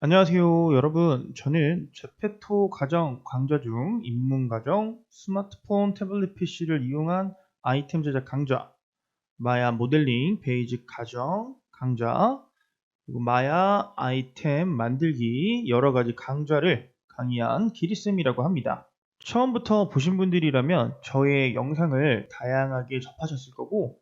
안녕하세요, 여러분. 저는 제페토 가정 강좌 중 입문 가정 스마트폰 태블릿 PC를 이용한 아이템 제작 강좌, 마야 모델링 베이직 가정 강좌, 그리고 마야 아이템 만들기 여러 가지 강좌를 강의한 기리쌤이라고 합니다. 처음부터 보신 분들이라면 저의 영상을 다양하게 접하셨을 거고,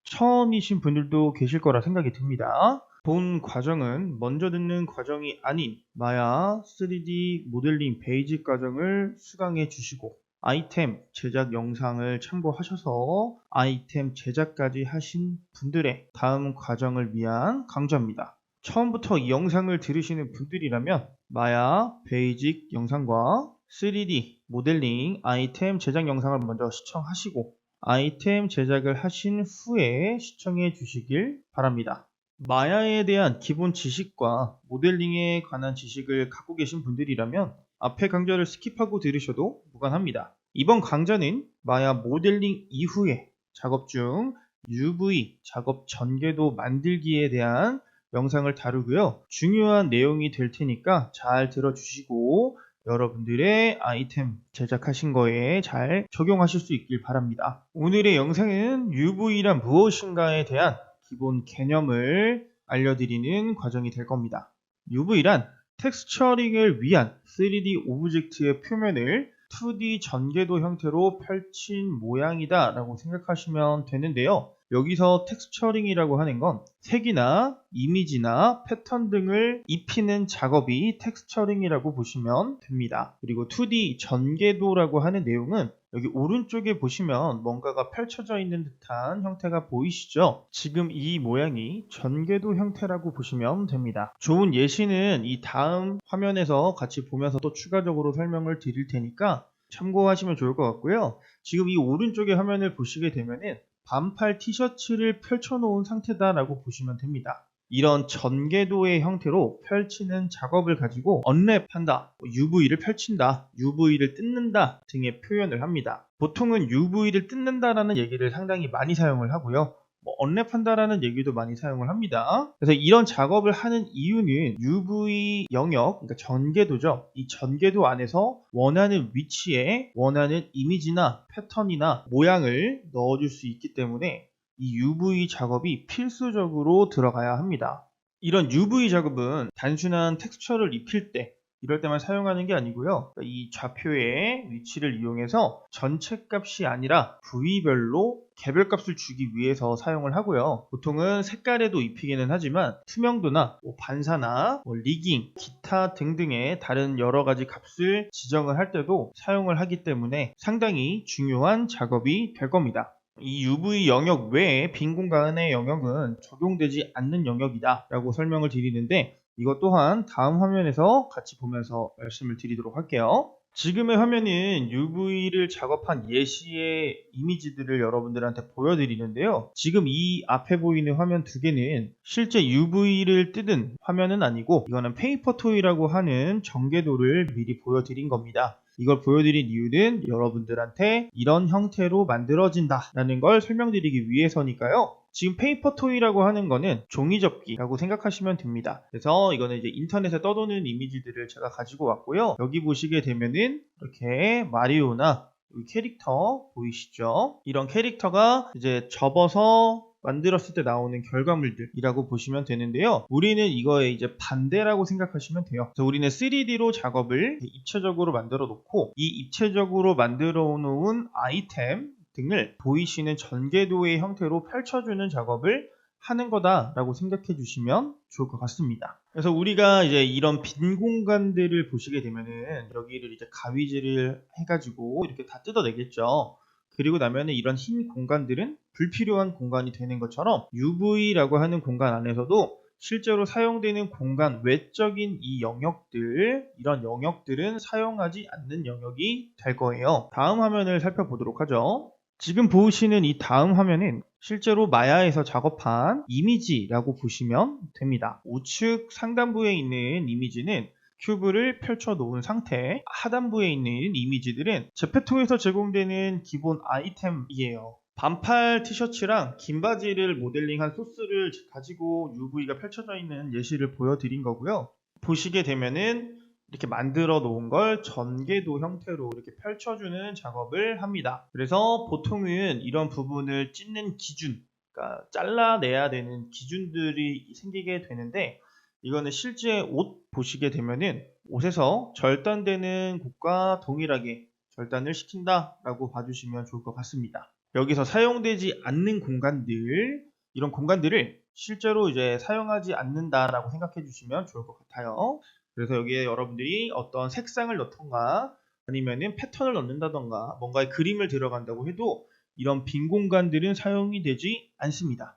처음이신 분들도 계실 거라 생각이 듭니다. 본 과정은 먼저 듣는 과정이 아닌 마야 3D 모델링 베이직 과정을 수강해 주시고 아이템 제작 영상을 참고하셔서 아이템 제작까지 하신 분들의 다음 과정을 위한 강좌입니다. 처음부터 이 영상을 들으시는 분들이라면 마야 베이직 영상과 3D 모델링 아이템 제작 영상을 먼저 시청하시고 아이템 제작을 하신 후에 시청해 주시길 바랍니다. 마야에 대한 기본 지식과 모델링에 관한 지식을 갖고 계신 분들이라면 앞에 강좌를 스킵하고 들으셔도 무관합니다. 이번 강좌는 마야 모델링 이후에 작업 중 UV 작업 전개도 만들기에 대한 영상을 다루고요. 중요한 내용이 될 테니까 잘 들어주시고 여러분들의 아이템 제작하신 거에 잘 적용하실 수 있길 바랍니다. 오늘의 영상은 UV란 무엇인가에 대한 기본 개념을 알려드리는 과정이 될 겁니다. UV란 텍스처링을 위한 3D 오브젝트의 표면을 2D 전개도 형태로 펼친 모양이다 라고 생각하시면 되는데요. 여기서 텍스처링이라고 하는 건 색이나 이미지나 패턴 등을 입히는 작업이 텍스처링이라고 보시면 됩니다. 그리고 2D 전개도라고 하는 내용은 여기 오른쪽에 보시면 뭔가가 펼쳐져 있는 듯한 형태가 보이시죠? 지금 이 모양이 전개도 형태라고 보시면 됩니다. 좋은 예시는 이 다음 화면에서 같이 보면서 또 추가적으로 설명을 드릴 테니까 참고하시면 좋을 것 같고요. 지금 이 오른쪽의 화면을 보시게 되면은 반팔 티셔츠를 펼쳐놓은 상태다라고 보시면 됩니다. 이런 전개도의 형태로 펼치는 작업을 가지고 언랩한다, UV를 펼친다, UV를 뜯는다 등의 표현을 합니다. 보통은 UV를 뜯는다라는 얘기를 상당히 많이 사용을 하고요. 언랩한다라는 얘기도 많이 사용을 합니다. 그래서 이런 작업을 하는 이유는 UV 영역, 그러니까 전개도죠. 이 전개도 안에서 원하는 위치에 원하는 이미지나 패턴이나 모양을 넣어줄 수 있기 때문에 이 UV 작업이 필수적으로 들어가야 합니다. 이런 UV 작업은 단순한 텍스처를 입힐 때 이럴 때만 사용하는 게 아니고요. 이 좌표의 위치를 이용해서 전체 값이 아니라 부위별로 개별값을 주기 위해서 사용을 하고요. 보통은 색깔에도 입히기는 하지만 투명도나 반사나 리깅, 기타 등등의 다른 여러 가지 값을 지정을 할 때도 사용을 하기 때문에 상당히 중요한 작업이 될 겁니다. 이 UV 영역 외에 빈 공간의 영역은 적용되지 않는 영역이다 라고 설명을 드리는데 이것 또한 다음 화면에서 같이 보면서 말씀을 드리도록 할게요. 지금의 화면은 UV를 작업한 예시의 이미지들을 여러분들한테 보여드리는데요. 지금 이 앞에 보이는 화면 두 개는 실제 UV를 뜯은 화면은 아니고 이거는 페이퍼 토이라고 하는 전개도를 미리 보여드린 겁니다. 이걸 보여드린 이유는 여러분들한테 이런 형태로 만들어진다 라는 걸 설명드리기 위해서니까요. 지금 페이퍼 토이라고 하는 거는 종이접기라고 생각하시면 됩니다. 그래서 이거는 이제 인터넷에 떠도는 이미지들을 제가 가지고 왔고요. 여기 보시게 되면은 이렇게 마리오나 캐릭터 보이시죠? 이런 캐릭터가 이제 접어서 만들었을 때 나오는 결과물들이라고 보시면 되는데요. 우리는 이거에 이제 반대라고 생각하시면 돼요. 그래서 우리는 3D로 작업을 입체적으로 만들어 놓고 이 입체적으로 만들어 놓은 아이템 등을 보이시는 전개도의 형태로 펼쳐주는 작업을 하는 거다라고 생각해 주시면 좋을 것 같습니다. 그래서 우리가 이제 이런 빈 공간들을 보시게 되면은 여기를 이제 가위질을 해가지고 이렇게 다 뜯어내겠죠. 그리고 나면은 이런 흰 공간들은 불필요한 공간이 되는 것처럼 UV라고 하는 공간 안에서도 실제로 사용되는 공간 외적인 이 영역들, 이런 영역들은 사용하지 않는 영역이 될 거예요. 다음 화면을 살펴보도록 하죠. 지금 보시는 이 다음 화면은 실제로 마야에서 작업한 이미지라고 보시면 됩니다. 우측 상단부에 있는 이미지는 큐브를 펼쳐 놓은 상태, 하단부에 있는 이미지들은 제페토에서 제공되는 기본 아이템이에요. 반팔 티셔츠랑 긴 바지를 모델링한 소스를 가지고 UV가 펼쳐져 있는 예시를 보여드린 거고요. 보시게 되면은 이렇게 만들어 놓은 걸 전개도 형태로 이렇게 펼쳐주는 작업을 합니다. 그래서 보통은 이런 부분을 찢는 기준, 그러니까 잘라내야 되는 기준들이 생기게 되는데, 이거는 실제 옷 보시게 되면은 옷에서 절단되는 곳과 동일하게 절단을 시킨다라고 봐주시면 좋을 것 같습니다. 여기서 사용되지 않는 공간들, 이런 공간들을 실제로 이제 사용하지 않는다라고 생각해 주시면 좋을 것 같아요. 그래서 여기에 여러분들이 어떤 색상을 넣던가 아니면은 패턴을 넣는다던가 뭔가의 그림을 들어간다고 해도 이런 빈 공간들은 사용이 되지 않습니다.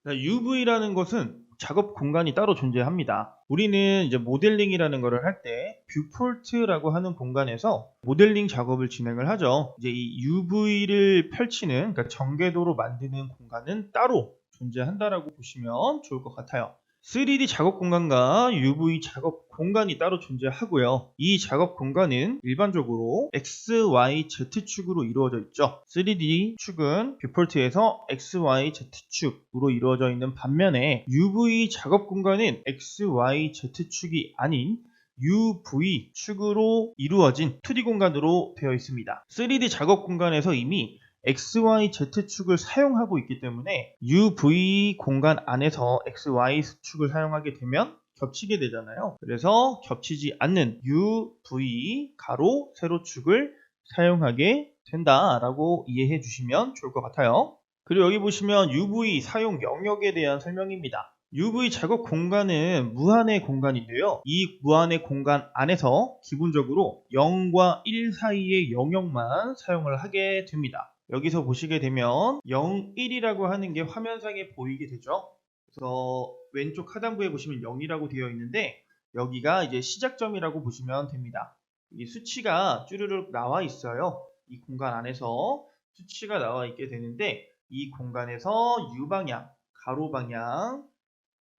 UV라는 것은 작업 공간이 따로 존재합니다. 우리는 이제 모델링이라는 것을 할 때 뷰폴트라고 하는 공간에서 모델링 작업을 진행을 하죠. 이제 이 UV를 펼치는, 그러니까 전개도로 만드는 공간은 따로 존재한다라고 보시면 좋을 것 같아요. 3D 작업 공간과 UV 작업 공간이 따로 존재하고요. 이 작업 공간은 일반적으로 X, Y, Z축으로 이루어져 있죠. 3D 축은 뷰폴트에서 X, Y, Z축으로 이루어져 있는 반면에 UV 작업 공간은 X, Y, Z축이 아닌 UV 축으로 이루어진 2D 공간으로 되어 있습니다. 3D 작업 공간에서 이미 X, Y, Z축을 사용하고 있기 때문에 UV 공간 안에서 X, Y 축을 사용하게 되면 겹치게 되잖아요. 그래서 겹치지 않는 UV 가로 세로축을 사용하게 된다라고 이해해 주시면 좋을 것 같아요. 그리고 여기 보시면 UV 사용 영역에 대한 설명입니다. UV 작업 공간은 무한의 공간인데요. 이 무한의 공간 안에서 기본적으로 0과 1 사이의 영역만 사용을 하게 됩니다. 여기서 보시게 되면 0, 1이라고 하는 게 화면상에 보이게 되죠. 그래서 왼쪽 하단부에 보시면 0이라고 되어 있는데 여기가 이제 시작점이라고 보시면 됩니다. 이 수치가 쭈르륵 나와 있어요. 이 공간 안에서 수치가 나와 있게 되는데 이 공간에서 U 방향, 가로 방향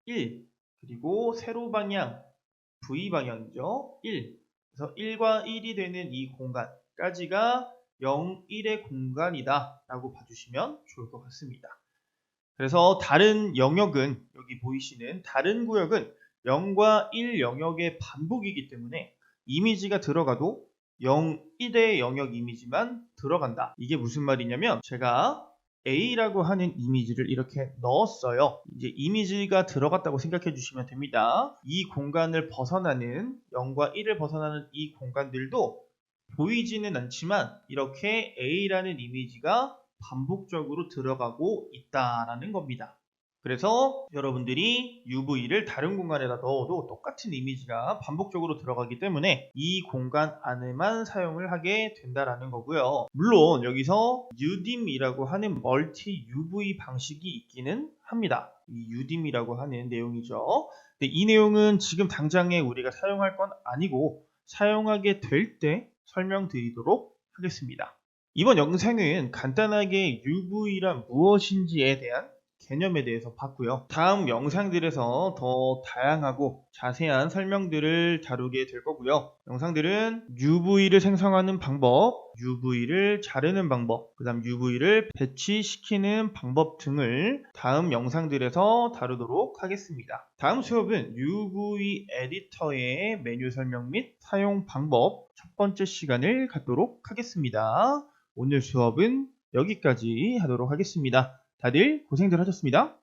1, 그리고 세로 방향 V 방향이죠. 1. 그래서 1과 1이 되는 이 공간까지가 0, 1의 공간이다 라고 봐주시면 좋을 것 같습니다. 그래서 다른 영역은, 여기 보이시는 다른 구역은 0과 1 영역의 반복이기 때문에 이미지가 들어가도 0, 1의 영역 이미지만 들어간다. 이게 무슨 말이냐면 제가 A라고 하는 이미지를 이렇게 넣었어요. 이제 이미지가 들어갔다고 생각해 주시면 됩니다. 이 공간을 벗어나는 0과 1을 벗어나는 이 공간들도 보이지는 않지만 이렇게 A라는 이미지가 반복적으로 들어가고 있다라는 겁니다. 그래서 여러분들이 UV를 다른 공간에다 넣어도 똑같은 이미지가 반복적으로 들어가기 때문에 이 공간 안에만 사용을 하게 된다라는 거고요. 물론 여기서 UDIM이라고 하는 멀티 UV 방식이 있기는 합니다. 이 UDIM이라고 하는 내용이죠. 근데 이 내용은 지금 당장에 우리가 사용할 건 아니고 사용하게 될 때 설명드리도록 하겠습니다. 이번 영상은 간단하게 UV란 무엇인지에 대한 개념에 대해서 봤고요. 다음 영상들에서 더 다양하고 자세한 설명들을 다루게 될 거고요. 영상들은 UV를 생성하는 방법, UV를 자르는 방법, 그 다음 UV를 배치시키는 방법 등을 다음 영상들에서 다루도록 하겠습니다. 다음 수업은 UV 에디터의 메뉴 설명 및 사용 방법 첫 번째 시간을 갖도록 하겠습니다. 오늘 수업은 여기까지 하도록 하겠습니다. 다들 고생들 하셨습니다.